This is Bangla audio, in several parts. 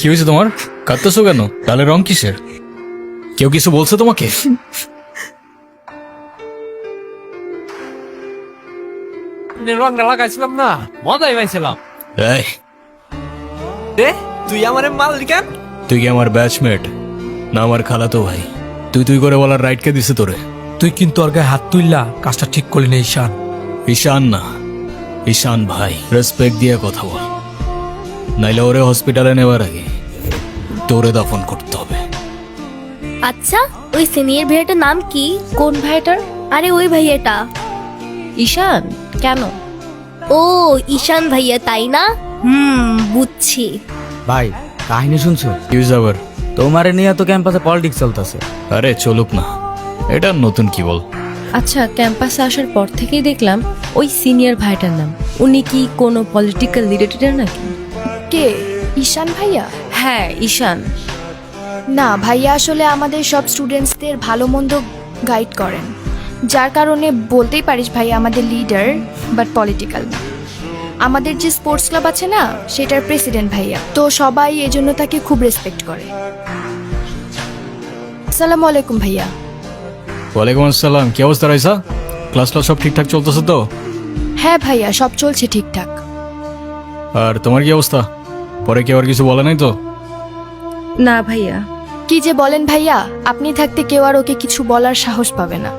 কি হয়েছে তোমার? কাঁদতেছো কেন? তাহলে রং কিসের? কেউ কিছু বলছে তোমাকে? রংটা লাগাইছিলাম না, মজাই পাইছিলাম। এই, তুই আমার মাল কেন? তুই কি আমার ব্যাচমেট না আমার খালাতো ভাই? তুই তুই করে বলার রাইট কে দিছে তোরে? তুই কিন্তু ওর গায়ে হাত তুললা, কাজটা ঠিক করলি না ঈশান। ঈশান না, ঈশান ভাই। রেসপেক্ট দিয়ে কথা বল, নাইলে ওরে হসপিটালে নেওয়ার আগে তোরে দাফন করতে হবে। আচ্ছা, ওই সিনিয়র ভাইয়াটার নাম কি? কোন ভাইটার? আরে ওই ভাইয়াটা। ঈশান? কেন? ও ঈশান ভাইয়া, তাই না? বুঝছি। ভাই কাহিনী শুনছো? ইউজ আবার। তোমারে নিয়ে তো ক্যাম্পাসে পলিটিক্স চলতেছে। আরে চলুক না, এটা নতুন কি বল। আচ্ছা, ক্যাম্পাসে আসার পর থেকেই দেখলাম ওই সিনিয়র ভাইটার নাম। উনি কি কোনো পলিটিক্যাল রিলেটেড নাকি? কে? ঈশান ভাইয়া? হ্যাঁ, ঈশান। না, ভাইয়া আসলে আমাদের সব স্টুডেন্টসদের ভালো মন্দ গাইড করেন, যার কারণে বলতেই পারিস ভাইয়া আমাদের লিডার, বাট পলিটিক্যাল না। আমাদের যে স্পোর্টস ক্লাব আছে না, সেটার প্রেসিডেন্ট ভাইয়া, তো সবাই এজন্য তাকে খুব রেসপেক্ট করে। আসসালামু আলাইকুম ভাইয়া। ওয়ালাইকুম আসসালাম। কি অবস্থা রাইসা? ক্লাস সব ঠিকঠাক চলতেছে তো? হ্যাঁ ভাইয়া, সব চলছে ঠিকঠাক। আর তোমার কি অবস্থা? পরে কেউ আর কিছু বলে নাই তো? না ভাইয়া। কি যে বলেন ভাইয়া, আপনি থাকতে কেউ আর ওকে কিছু বলার সাহস পাবে না।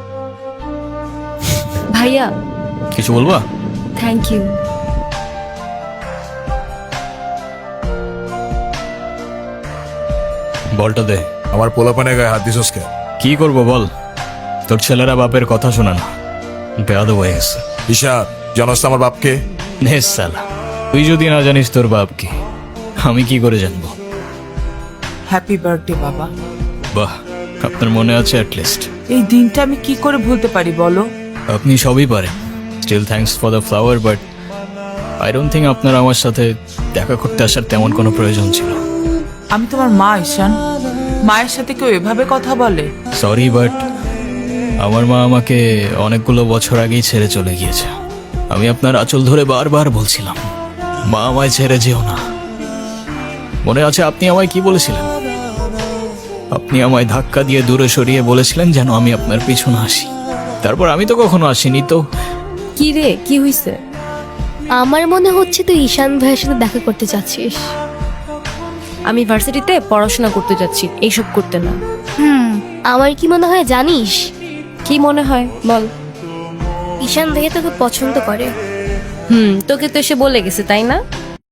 ভাইয়া, কিছু বলবা? Thank you. বলটা দে। আমার পোলাপানে গায়ে হাত দিছস কে? কি করবো বল, তোর ছেলেরা বাপের কথা শোনা না, বেয়াদব হয়ে গেছে। ঈশান, জানোস তো আমার বাপকে? নে সালা, তুই যদি না জানিস তোর বাপকে, আমি কি করে জানবো? হ্যাপি বার্থডে বাবা। বাহ, আপনার মনে আছে অ্যাটলিস্ট। এই দিনটা আমি কি করে ভুলতে পারি বলো? আপনি সবই পারেন। Still thanks for the flower, but I don't think আপনার আমার সাথে দেখা করতে আসার তেমন কোনো প্রয়োজন ছিল। আমি তোমার মা ঈশান, মায়ের সাথে কেউ এভাবে কথা বলে? সরি, বাট আমার মা আমাকে অনেকগুলো বছর আগেই ছেড়ে চলে গিয়েছে। আমি আপনার আঁচল ধরে বারবার বলছিলাম, মা আমায় ছেড়ে যেও না। মনে আছে আপনি আমায় কি বলেছিলেন? আপনি আমায় ধাক্কা দিয়ে দূরে সরিয়ে বলেছিলেন যেন আমি আপনার পিছনে আসি। তারপর আমি তো কখনো আসিনি তো। কি রে, কি হইছে? আমার মনে হচ্ছে তুই ঈশান ভাইয়ের সাথে দেখা করতে চাচ্ছিস। আমি ভার্সিটিতে পড়াশোনা করতে যাচ্ছি, এইসব করতে না। আমার কি মনে হয় জানিস? কি মনে হয় বল। ঈশান ভাইয়া তোকে পছন্দ করে। তোকে তো এসে বলে গেছে, তাই না?